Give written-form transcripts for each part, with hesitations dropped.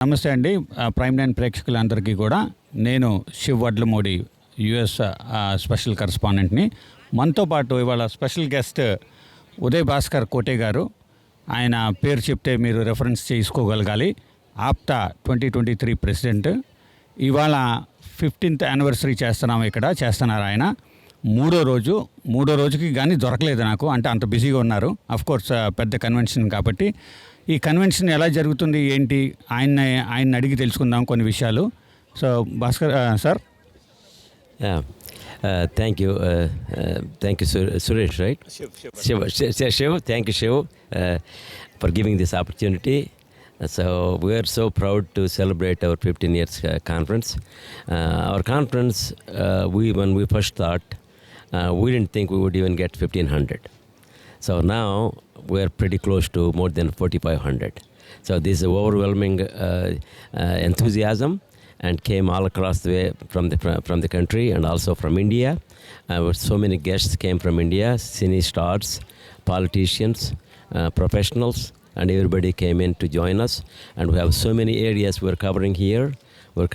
నమస్తే అండి. Prime9 ప్రేక్షకులందరికీ కూడా నేను శివ్ వడ్లమూడి యుఎస్ స్పెషల్ కరెస్పాండెంట్ని. మనతో పాటు ఇవాళ స్పెషల్ గెస్ట్ ఉదయ్ భాస్కర్ కోటే గారు. ఆయన పేరు చెప్తే మీరు రెఫరెన్స్ చేసుకోగలగాలి. ఆప్టా 2023 ప్రెసిడెంట్. ఇవాళ 15th యానివర్సరీ చేస్తున్నారు ఆయన. మూడో రోజుకి కానీ దొరకలేదు నాకు, అంటే అంత బిజీగా ఉన్నారు. అఫ్కోర్స్ పెద్ద కన్వెన్షన్ కాబట్టి. ఈ కన్వెన్షన్ ఎలా జరుగుతుంది ఏంటి ఆయన అడిగి తెలుసుకుందాం కొన్ని విషయాలు. So Bhaskar sir. Thank you, Suresh, right? Shiv. Thank you, Shiv, for giving this opportunity. So we are so proud to celebrate our 15 years conference. Our conference, when we first thought, we didn't think we would even get 1,500. So now we are pretty close to more than 4,500. So this is overwhelming enthusiasm, and came all across the way from the country and also from India. So many guests came from India, cine stars, politicians, professionals, and everybody came in to join us. And we have so many areas we're covering here. We're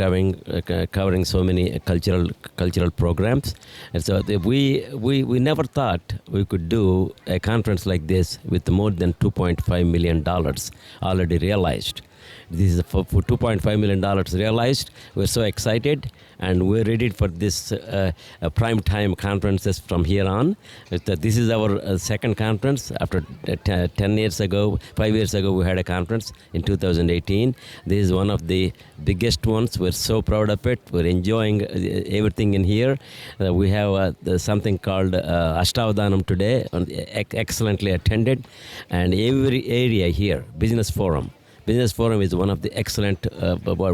covering so many cultural programs. And so we never thought we could do a conference like this with more than $2.5 million already realized. This is for $2.5 million realized. We're so excited, and we're ready for this prime time conferences from here on. This is our second conference. After 5 years ago, we had a conference in 2018. This is one of the biggest ones. We're so proud of it. We're enjoying everything in here. We have something called Ashtavadhanam today, excellently attended, and every area here, Business Forum is one of the excellent,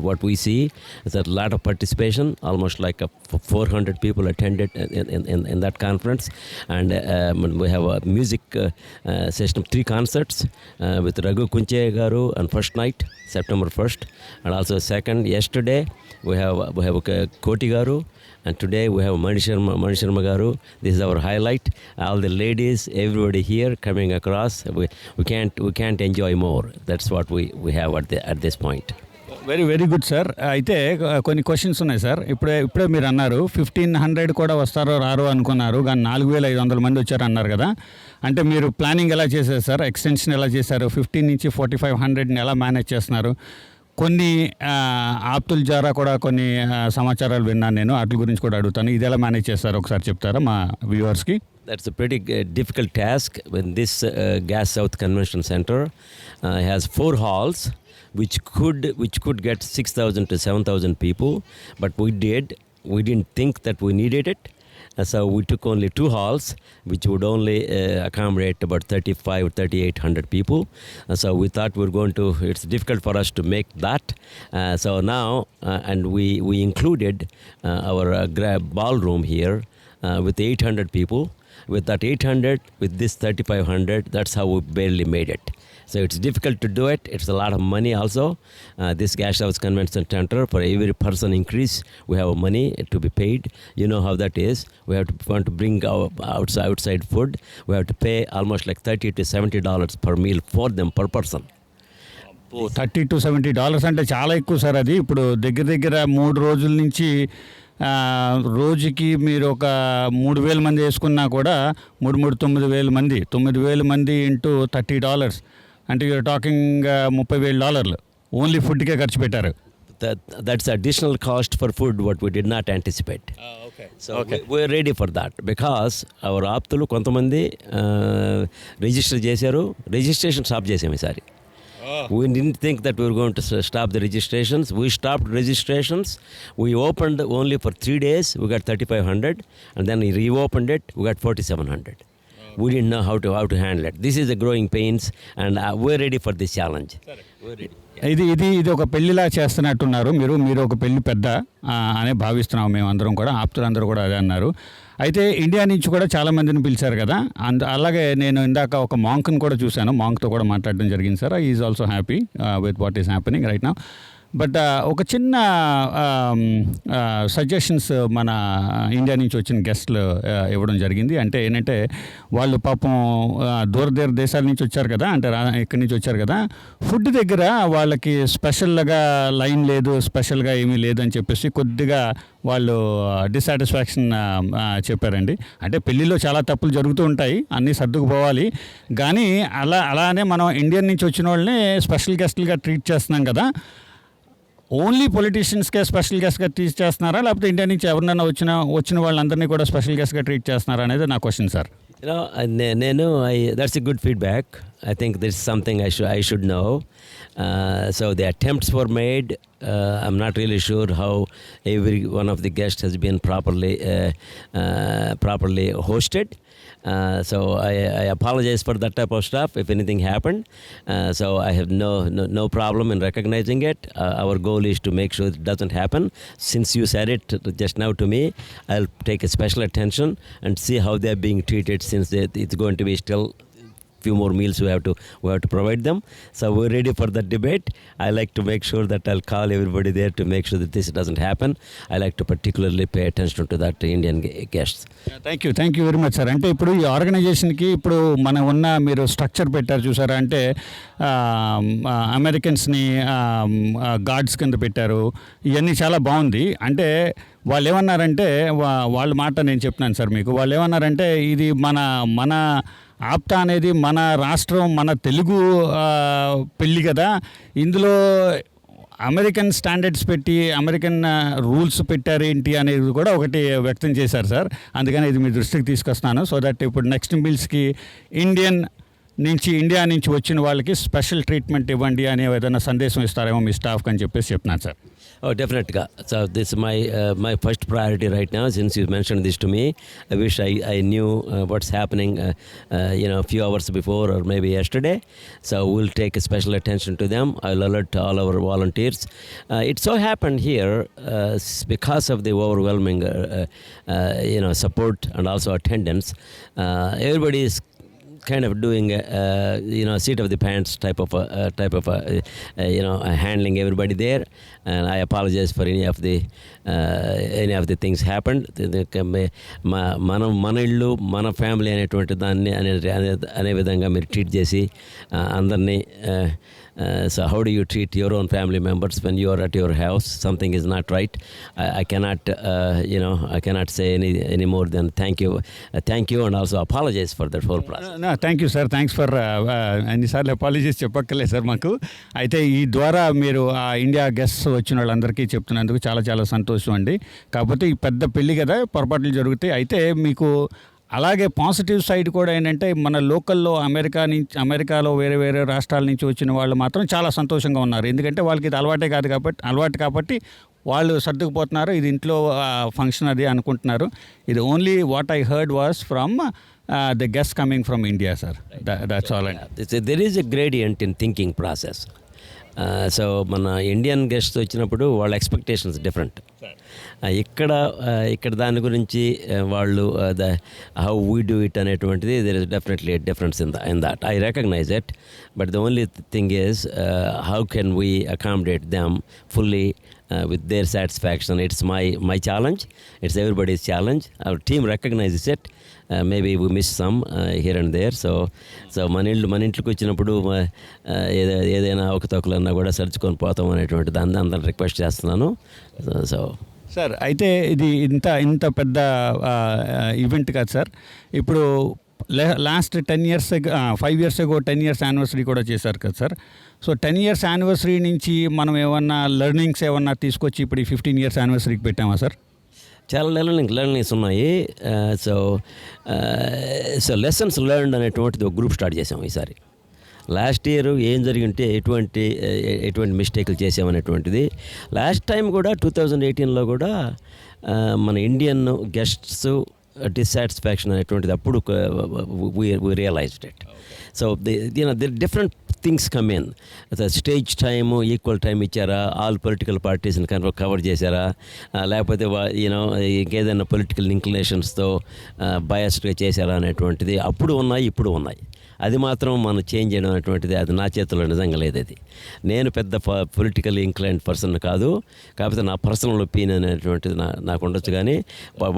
what we see. There's a lot of participation, almost like 400 people attended in that conference. And we have a music session, 3 concerts with Raghu Kunche Garu on first night, September 1st. And also second, yesterday, we have Kotte Garu. And today we have Manisharma Garu. This is our highlight. All the ladies, everybody here coming across. We can't enjoy more. That's what we have at this point. Very good sir. అయితే కొన్ని questions ఉన్నాయి sir. ఇప్పుడే మీరు అన్నారు 1,500 కూడా వస్తారో రారో అనుకున్నారు, కానీ 4,500 మంది వచ్చారు అన్నారు కదా. అంటే మీరు ప్లానింగ్ ఎలా చేశారు సార్? ఎక్స్టెన్షన్ ఎలా చేశారు? 15 నుంచి 4,500ని ఎలా మేనేజ్ చేస్తున్నారు? కొన్ని ఆప్తుల ద్వారా కూడా కొన్ని సమాచారాలు విన్నాను నేను, వాటి గురించి కూడా అడుగుతాను. ఇది ఎలా మేనేజ్ చేస్తారో ఒకసారి చెప్తారా మా వ్యూవర్స్కి? That's a pretty difficult task. When this Gas South Convention Center has 4 halls, which could get 6,000 to 7,000 people, but we didn't think that we needed it. So we took only 2 halls, which would only accommodate about 3,800 people. So we thought it's difficult for us to make that. So now, and we included our ballroom here with 800 people. With that 800, with this 3,500, that's how we barely made it. So it's difficult to do it. It's a lot of money also. This Gas House Convention Center, for every person increase, we have money to be paid. You know how that is. We want to bring our outside food. We have to pay almost like $30 to $70 per meal for them, per person. $30 to $70 అంటే చాలా ఎక్కువ sir. అది ఇప్పుడు దగ్గర 3 రోజుల నుంచి రోజుకి మీరు ఒక 3,000 మంది వేసుకున్నా కూడా 9,000 మంది ఇంటూ $30 అంటే యూఆర్ టాకింగ్ $30,000 ఓన్లీ ఫుడ్కే ఖర్చు పెట్టారు. That's additional cost for food what we did not anticipate. Okay. So we're ready for that because our ఆప్తులు కొంతమంది రిజిస్టర్ చేశారు. రిజిస్ట్రేషన్ స్టాప్ చేసాము ఈసారి. We didn't think that we were going to stop the registrations. We stopped registrations. We opened only for 3 days. We got 3,500, and then we reopened it. We got 4,700. We didn't know how to handle it. This is a growing pains, and we're ready for this challenge. We're ready. ఇది ఒక పెళ్లిలా చేస్తున్నట్టున్నారు మీరు ఒక పెళ్లి పెద్ద అనే భావిస్తున్నాం మేము అందరం కూడా, ఆప్తులందరూ కూడా అదే అన్నారు. అయితే ఇండియా నుంచి కూడా చాలా మందిని పిలిచారు కదా. అలాగే నేను ఇందాక ఒక మాంక్ని కూడా చూశాను, మాంక్తో కూడా మాట్లాడడం జరిగింది sir. Is also happy with what is happening right now. But ఒక చిన్న సజెషన్స్ మన ఇండియా నుంచి వచ్చిన గెస్ట్లు ఇవ్వడం జరిగింది. అంటే ఏంటంటే వాళ్ళు పాపం దూర దేశాల నుంచి వచ్చారు కదా, అంటే ఇక్కడి నుంచి వచ్చారు కదా, ఫుడ్ దగ్గర వాళ్ళకి స్పెషల్గా లైన్ లేదు, స్పెషల్గా ఏమీ లేదని చెప్పేసి కొద్దిగా వాళ్ళు డిసాటిస్ఫాక్షన్ చెప్పారండి. అంటే పెళ్ళిలో చాలా తప్పులు జరుగుతూ ఉంటాయి, అన్నీ సర్దుకుపోవాలి, కానీ అలానే మనం ఇండియన్ నుంచి వచ్చిన వాళ్ళని స్పెషల్ గెస్ట్లుగా ట్రీట్ చేస్తున్నాం కదా, ఓన్లీ పొలిటీషియన్స్కే స్పెషల్ గెస్ట్గా ట్రీట్ చేస్తున్నారా, లేకపోతే ఇండియా నుంచి ఎవరినైనా వచ్చిన వాళ్ళందరినీ కూడా స్పెషల్ గెస్ట్గా ట్రీట్ చేస్తున్నారా అనేది నా question sir. That's a good feedback. I think this is something I should know. So the attempts were made. I'm not really sure how every one of the guests has been properly hosted. So I apologize for that type of stuff if anything happened. So I have no problem in recognizing it. Our goal is to make sure it doesn't happen. Since you said it just now to me, I'll take a special attention and see how they're being treated, since it's going to be still few more meals we have to provide them. So we're ready for that debate. I like to make sure that I'll call everybody there to make sure that this doesn't happen. I like to particularly pay attention to that Indian guests. Thank you very much sir. అంటే ఇప్పుడు ఈ ఆర్గనైజేషన్కి ఇప్పుడు మీరు structure పెట్టారు చూసారా, అంటే అమెరికన్స్ని guards కింద పెట్టారు, ఇవన్నీ చాలా బాగుంది. అంటే వాళ్ళు ఏమన్నారంటే, వాళ్ళ మాట నేను చెప్తున్నాను సార్ మీకు, వాళ్ళు ఏమన్నారంటే ఇది మన ఆప్టా అనేది మన రాష్ట్రం, మన తెలుగు పెళ్ళి కదా, ఇందులో అమెరికన్ స్టాండర్డ్స్ పెట్టి అమెరికన్ రూల్స్ పెట్టారేంటి అనేది కూడా ఒకటి వ్యక్తం చేశారు సార్. అందుకని ఇది మీ దృష్టికి తీసుకొస్తున్నాను, సో దట్ ఇప్పుడు నెక్స్ట్ మీల్స్కి ఇండియా నుంచి వచ్చిన వాళ్ళకి స్పెషల్ ట్రీట్మెంట్ ఇవ్వండి అనే ఏదైనా సందేశం ఇస్తారేమో మీ స్టాఫ్కి అని చెప్పేసి చెప్తున్నాను sir. Oh, definitely. So this is my first priority right now. Since you mentioned this to me, I wish I knew what's happening, a few hours before or maybe yesterday. So we'll take a special attention to them. I'll alert all our volunteers. It so happened here because of the overwhelming, support and also attendance. Everybody is kind of doing seat of the pants type of handling everybody there, and I apologize for any of the things happened. మన ఇల్లు మన family అనేటువంటి దాన్ని అనే విధంగా మీరు treat చేసి అందరినీ so how do you treat your own family members when you are at your house? Something is not right. I cannot say any more than thank you and also apologize for that whole process. No, thank you sir, thanks for అన్నిసార్లు apologies చెప్పక్కర్లేదు sir మాకు. అయితే ఈ ద్వారా మీరు India guests వచ్చిన వాళ్ళందరికీ చెప్తున్నందుకు చాలా చాలా సంతోషం అండి. కాకపోతే ఈ పెద్ద పెళ్ళి కదా, పొరపాట్లు జరుగుతాయి. అయితే మీకు అలాగే పాజిటివ్ సైడ్ కూడా ఏంటంటే, మన లోకల్లో అమెరికాలో వేరే వేరే రాష్ట్రాల నుంచి వచ్చిన వాళ్ళు మాత్రం చాలా సంతోషంగా ఉన్నారు. ఎందుకంటే వాళ్ళకి ఇది అలవాటు కాబట్టి వాళ్ళు సర్దుకుపోతున్నారు. ఇది ఇంట్లో ఫంక్షన్ అది అనుకుంటున్నారు. ఇది only what I heard was from the guest coming from India sir. That's all అండి. There is a gradient in thinking process. So మన ఇండియన్ గెస్ట్స్ వచ్చినప్పుడు వాళ్ళ ఎక్స్పెక్టేషన్స్ డిఫరెంట్. ఇక్కడ దాని గురించి వాళ్ళు హౌ వీ డూ ఇట్ అనేటువంటిది there is definitely difference in that. I recognize it, but the only thing is how can we accommodate them fully with their satisfaction. It's my challenge. It's everybody's challenge. Our team recognizes it. Maybe we miss some here and there. So మన ఇంట్లోకి వచ్చినప్పుడు ఏదైనా అవకతవకలన్నా కూడా సర్చుకొని పోతాం అనేటువంటి దాన్ని అందరిని request చేస్తున్నాను. సో సార్, అయితే ఇది ఇంత పెద్ద ఈవెంట్ కాదు సార్. ఇప్పుడు last 10 years 5 years ago 10 years anniversary కూడా చేశారు కదా సార్. సో 10 years యానివర్సరీ నుంచి మనం ఏమన్నా లెర్నింగ్స్ ఏమన్నా తీసుకొచ్చి ఇప్పుడు ఈ 15 years యానివర్సరీకి పెట్టామా సార్? చాలా లెర్నింగ్స్ ఉన్నాయి. సో లెసన్స్ లెర్న్డ్ అనేటువంటిది ఒక గ్రూప్ స్టార్ట్ చేసాం ఈసారి. లాస్ట్ ఇయర్ ఏం జరిగింటే ఎటువంటి మిస్టేక్లు చేసామనేటువంటిది. లాస్ట్ టైం కూడా 2018లో కూడా మన ఇండియన్ గెస్ట్స్ డిస్సాటిస్ఫాక్షన్ అనేటువంటిది అప్పుడు we realized it. So the different things come in. The stage time, equal time ఇచ్చారా, ఆల్ పొలిటికల్ పార్టీస్ని కవర్ చేశారా, లేకపోతే ఇంకేదైనా పొలిటికల్ ఇంక్లినేషన్స్తో బయాస్డ్గా చేశారా అనేటువంటిది అప్పుడు ఉన్నాయి, ఇప్పుడు ఉన్నాయి. అది మాత్రం మనం చేంజ్ చేయడం అనేటువంటిది అది నా చేతిలో నిజంగా లేదు. అది నేను పెద్ద పొలిటికల్ ఇంక్లైన్డ్ పర్సన్ కాదు, కాకపోతే నా పర్సనల్ ఒపీనియన్ అనేటువంటిది నాకు ఉండొచ్చు. కానీ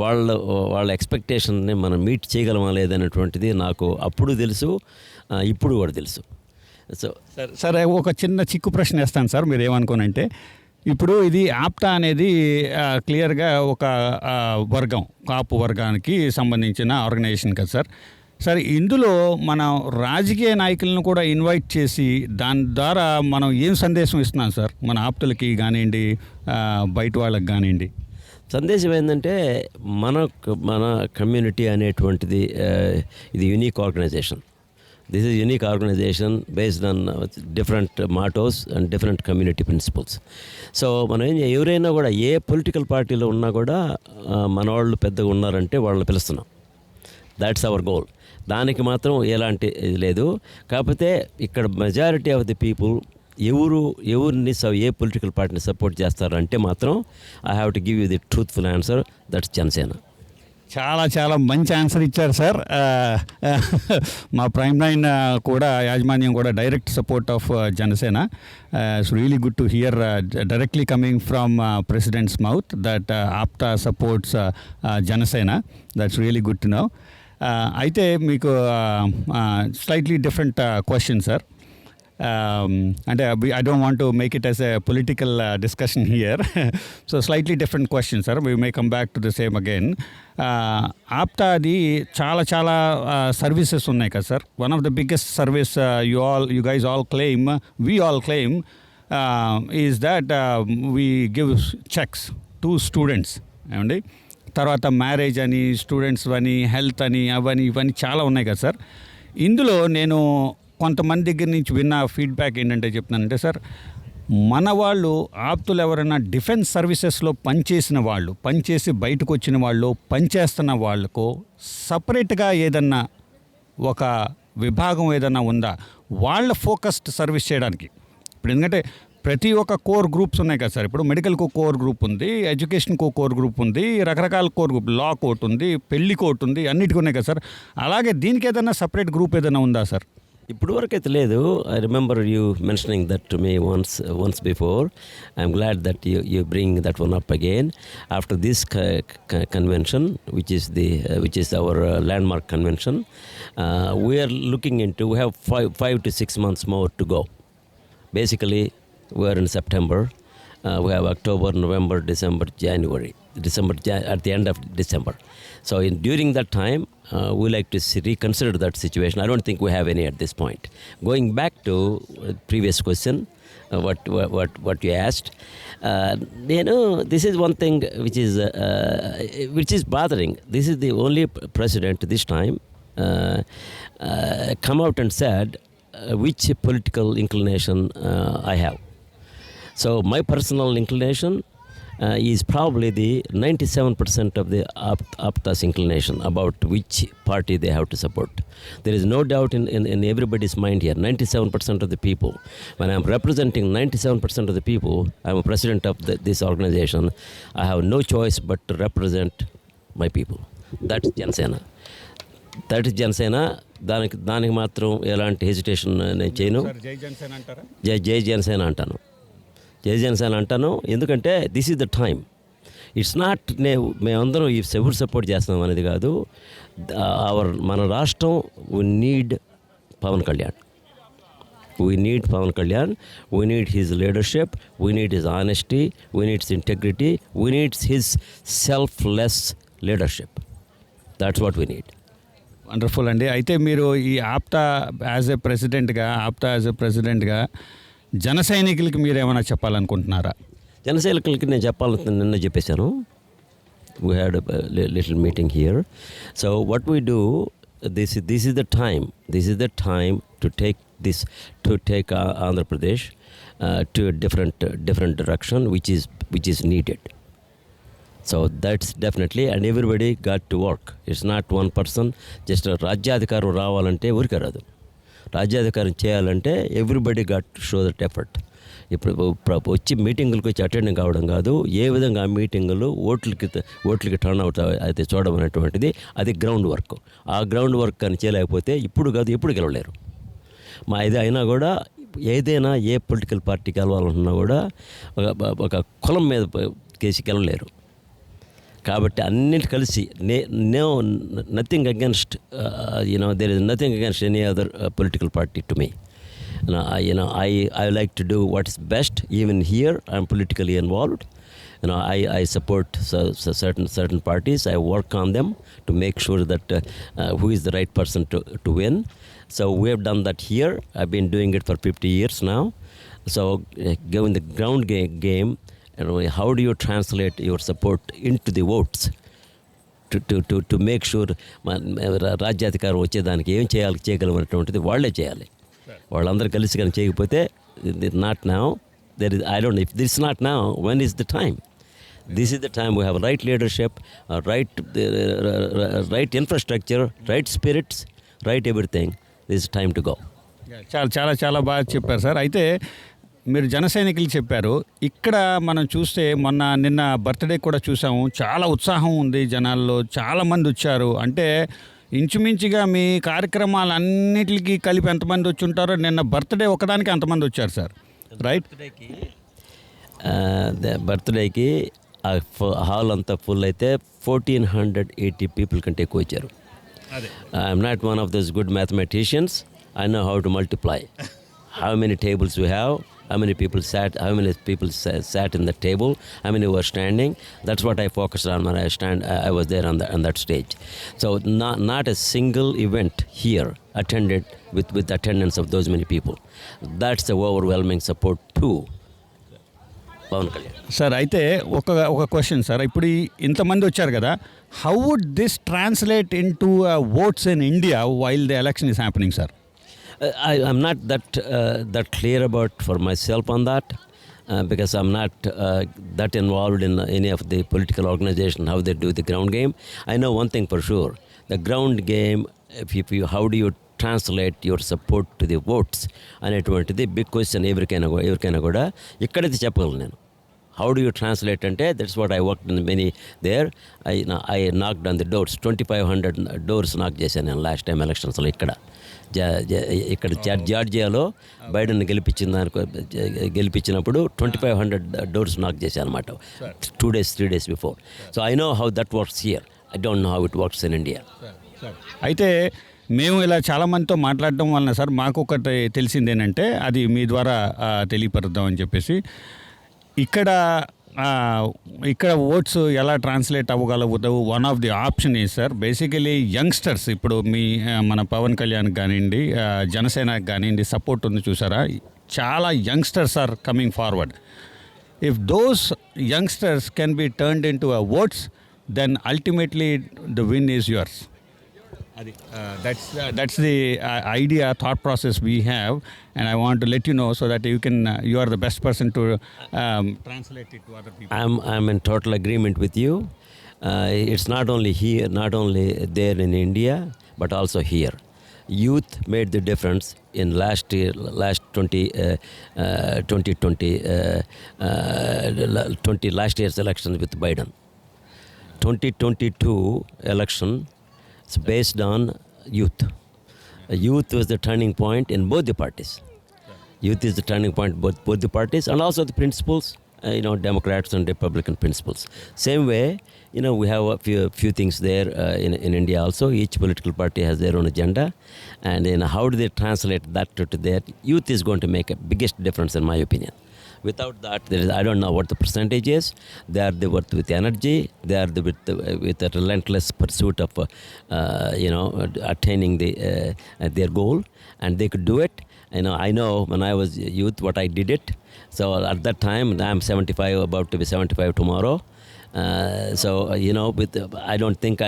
వాళ్ళ ఎక్స్పెక్టేషన్ని మనం మీట్ చేయగలమా లేదనేటువంటిది నాకు అప్పుడు తెలుసు, ఇప్పుడు కూడా తెలుసు. సో సరే, ఒక చిన్న చిక్కు ప్రశ్న వేస్తాను సార్, మీరు ఏమనుకోనంటే, ఇప్పుడు ఇది ఆప్టా అనేది క్లియర్గా ఒక వర్గం, కాపు వర్గానికి సంబంధించిన ఆర్గనైజేషన్ కదా సార్. సరే, ఇందులో మనం రాజకీయ నాయకులను కూడా ఇన్వైట్ చేసి దాని ద్వారా మనం ఏం సందేశం ఇస్తున్నాం సార్ మన ఆప్తులకి కానివ్వండి, బయట వాళ్ళకి కానివ్వండి? సందేశం ఏంటంటే మన కమ్యూనిటీ అనేటువంటిది ఇది unique organization. This is a unique organization based on different mottos and different community principles. So మనం ఎవరైనా కూడా ఏ పొలిటికల్ పార్టీలో ఉన్నా కూడా మన వాళ్ళు పెద్దగా ఉన్నారంటే వాళ్ళని పిలుస్తున్నాం. That's our goal. దానికి మాత్రం ఎలాంటి లేదు. కాకపోతే ఇక్కడ మెజారిటీ ఆఫ్ ది పీపుల్ ఎవరిని ఏ పొలిటికల్ పార్టీని సపోర్ట్ చేస్తారంటే మాత్రం I have to give you the truthful answer, that's Janasena. చాలా చాలా మంచి ఆన్సర్ ఇచ్చారు సార్. మా Prime9 కూడా యాజమాన్యం కూడా direct support of Janasena. It's really good to hear directly coming from president's mouth that APTA supports Janasena. That's really good to know. అయితే మీకు స్లైట్లీ డిఫరెంట్ క్వశ్చన్ సార్. అంటే I don't want to make it as a political discussion here. So slightly different question, sir. We may come back to the same again. ఆప్టాది చాలా services ఉన్నాయి కదా sir. One of the biggest service you guys all claim, we all claim, is that we give checks to students. ఏమండి, తర్వాత marriage అని, students అని, health అని, ఇవన్నీ చాలా ఉన్నాయి కదా సార్. ఇందులో నేను కొంతమంది దగ్గర నుంచి విన్న ఫీడ్బ్యాక్ ఏంటంటే చెప్తున్నానంటే సార్, మన వాళ్ళు ఆప్తులు ఎవరైనా డిఫెన్స్ సర్వీసెస్లో పనిచేసి బయటకు వచ్చిన వాళ్ళు, పనిచేస్తున్న వాళ్ళకు సపరేట్గా ఏదన్నా ఒక విభాగం ఏదన్నా ఉందా వాళ్ళ ఫోకస్డ్ సర్వీస్ చేయడానికి? ఇప్పుడు ఎందుకంటే ప్రతి ఒక్క కోర్ గ్రూప్స్ ఉన్నాయి కదా సార్. ఇప్పుడు మెడికల్కు కోర్ గ్రూప్ ఉంది, ఎడ్యుకేషన్కు కోర్ గ్రూప్ ఉంది, రకరకాల కోర్ గ్రూప్, లా కోర్ట్ ఉంది, పెళ్లి కోర్ట్ ఉంది, అన్నిటికీ ఉన్నాయి కదా సార్. అలాగే దీనికి ఏదైనా సపరేట్ గ్రూప్ ఏదైనా ఉందా సార్? ఇప్పుడు వరకు అయితే లేదు. I remember you mentioning that to me once before. I'm glad that you bring that one up again after this convention, which is our landmark convention. We are looking into, we have 5 to 6 months more to go. Basically we are in September. We have October, November, December, January. At the end of December. So during that time, we like to reconsider that situation. I don't think we have any at this point. Going back to previous question, what you asked, this is one thing which is bothering. This is the only president this time come out and said which political inclination I have. So my personal inclination is probably the 97% of the APTA's inclination about which party they have to support. There is no doubt in everybody's mind here. 97% of the people. When I am representing 97% of the people, I am a president of this organization. I have no choice but to represent my people. That's Janasena. That is Janasena. దానికి మాత్రం ఎలాంటి hesitation నేను చేయను. జై జనసేన అంటాను. జై జనసేన అంటాను. ఎందుకంటే this is the time. It's not మేమందరం ఎవరు సపోర్ట్ చేస్తున్నాం అనేది కాదు. మన రాష్ట్రం we need Pawan Kalyan. We need Pawan Kalyan. We need his leadership. We need his honesty. We need his integrity. We need his selfless leadership. That's what we need. Wonderful అండి. అయితే మీరు ఈ ఆప్టా యాజ్ ఎ ప్రెసిడెంట్గా జన సైనికులకి మీరు ఏమైనా చెప్పాలనుకుంటున్నారా? జన సైనికులకి నేను చెప్పాలని నిన్న చెప్పేశాను. We had a little meeting here. So what we do, this is the time. This is the time to take Andhra Pradesh to a different direction, which is needed. So that's definitely, and everybody got to work. It's not one person. Just రాజ్యాధికారం రావాలంటే ఊరికే రాదు. రాజ్యాధికారం చేయాలంటే everybody got to show that effort. ఇప్పుడు వచ్చి మీటింగులకు వచ్చి attend కావడం కాదు, ఏ విధంగా ఆ మీటింగులు ఓట్లకి టర్న్ అవుట్ అయితే చూడడం అనేటువంటిది అది గ్రౌండ్ వర్క్. ఆ గ్రౌండ్ వర్క్ అని చేయలేకపోతే ఇప్పుడు కాదు ఎప్పుడు గెలవలేరు. మా ఇది అయినా కూడా ఏదైనా ఏ పొలిటికల్ పార్టీ గెలవాలన్నా కూడా ఒక కులం మీద కేసి గెలవలేరు. కాబట్టి అన్నింటి కలిసి nothing against there is nothing against any other political party to me. I like to do what is best. Even here I'm politically involved. I support certain parties. I work on them to make sure that who is the right person to win. So we have done that here. I've been doing it for 50 years now. So given the ground game, how do you translate your support into the votes to make sure రాజ్యాధికారం వచ్చేదానికి ఏం చేయగలమనేటువంటిది వాళ్ళే చేయాలి. వాళ్ళందరూ కలిసి కానీ చేయకపోతే not now if this is not now, when is the time? This is the time. We have right leadership, right infrastructure, right spirits, right everything. This is time to go. చాలా బాగా చెప్పారు సార్. అయితే మీరు జన సైనికులు చెప్పారు. ఇక్కడ మనం చూస్తే నిన్న బర్త్డే కూడా చూసాము. చాలా ఉత్సాహం ఉంది జనాల్లో, చాలామంది వచ్చారు. అంటే ఇంచుమించుగా మీ కార్యక్రమాలన్నిటికీ కలిపి ఎంతమంది వచ్చి ఉంటారో నిన్న బర్త్డే ఒకదానికి అంతమంది వచ్చారు సార్, రైట్? బర్త్డేకి హాల్ అంతా ఫుల్ అయితే 1480 పీపుల్ కంటే ఎక్కువ వచ్చారు. I'm not one of those good mathematicians. I know how to multiply. How many tables we have, how many people sat in the table, how many were standing. That's what I focused on when I was there on that stage. So not a single event here attended with the attendance of those many people. That's the overwhelming support too. Sir, అయితే ఒక question sir. ఇప్పుడు ఇంతమంది వచ్చారు కదా, how would this translate into votes in India while the election is happening sir? I'm not that clear about for myself on that because I'm not that involved in any of the political organization, how they do the ground game. I know one thing for sure. The ground game, how do you translate your support to the votes అనేటువంటిది big question ఎవరికైనా కూడా. ఇక్కడైతే చెప్పగలను నేను. How do you translate ante? That's what I worked in many there. I knocked on the doors. 2500 doors knock చేశాను నేను last time ఎలక్షన్స్లో. ఇక్కడ జార్జియాలో బైడెన్ గెలిపించినప్పుడు 2500 డోర్స్ నాక్ చేశాను అనమాట. 3 days before. So I know how that works here. I don't know how it works in India. అయితే మేము ఇలా చాలామందితో మాట్లాడటం వలన సార్ మాకు ఒకటి తెలిసింది ఏంటంటే, అది మీ ద్వారా తెలియపరుద్దామని చెప్పేసి, ఇక్కడ ఓట్స్ ఎలా ట్రాన్స్లేట్ అవ్వగలుగుతావు. One of the option is sir basically youngsters. ఇప్పుడు మన పవన్ కళ్యాణ్ కానివ్వండి, జనసేనకి కానివ్వండి సపోర్ట్ ఉంది చూసారా, చాలా youngsters are coming forward. If those youngsters can be turned into votes, then ultimately the win is yours. That's the idea, thought process we have, and I want to let you know so that you are the best person to translate it to other people. I'm in total agreement with you. It's not only here, not only there in India, but also here. Youth made the difference in last 2020 last year's elections with Biden. 2022 election. It's based on youth. Youth was the turning point in both the parties. Youth is the turning point both the parties, and also the principles, Democrats and Republican principles. Same way, we have a few things there in India also. Each political party has their own agenda, and how do they translate that to their youth is going to make a biggest difference in my opinion. Without that, I don't know what the percentage is. They are with energy. They are with a relentless pursuit of, attaining their goal, and they could do it. I know when I was youth what I did it. So at that time, I'm 75, about to be 75 tomorrow. I don't think I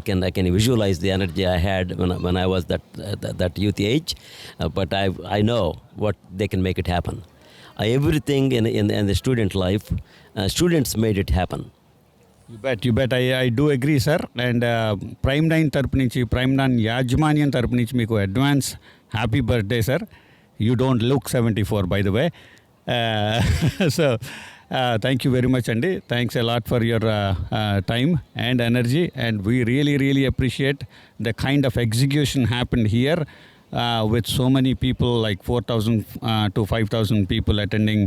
can visualize the energy I had when I was that youth age, but I know what they can make it happen. Everything in the student life, students made it happen. You bet. I do agree, sir. And Prime9 తరపు నుంచి, Prime9 యాజమాన్యం తరపు నుంచి మీకు advance happy birthday sir. You don't look 74, by the way. So thank you very much అండి. Thanks a lot for your time and energy and we really appreciate the kind of execution happened here with so many people, like 4,000 to 5,000 people attending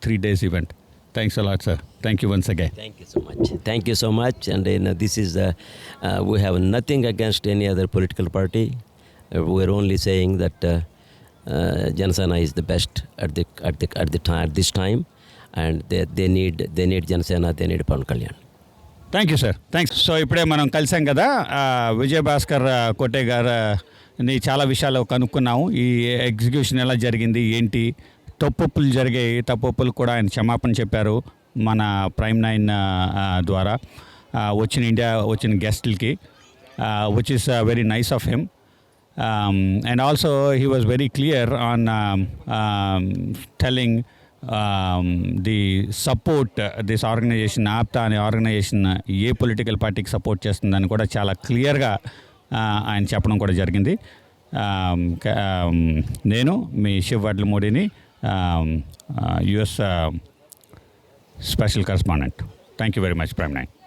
3 days event. Thanks a lot, sir. Thank you once again. Thank you so much. Thank you so much. And this is we have nothing against any other political party. We're only saying that Janasena is the best at this time, and they need Janasena. They need Pawan Kalyan. Thank you sir. Thanks. So ఇప్పుడే మనం కలిసాం కదా, విజయ్ భాస్కర్ కోటే గారిని చాలా విషయాలు కనుక్కున్నాము. ఈ execution ఎలా జరిగింది, ఏంటి, తప్పులు జరిగాయి, తప్పులు కూడా ఆయన క్షమాపణ చెప్పారు మన ప్రైమ్9 ద్వారా వచ్చిన గెస్టులకి, which is very nice of him. And also he was very clear on telling the support this organization, APTA అనే ఆర్గనైజేషన్ ఏ పొలిటికల్ పార్టీకి సపోర్ట్ చేస్తుందని కూడా చాలా క్లియర్గా ఆయన చెప్పడం కూడా జరిగింది. నేను మీ శివ్ వడ్లమూడిని, US special correspondent. Thank you very much, Prime9.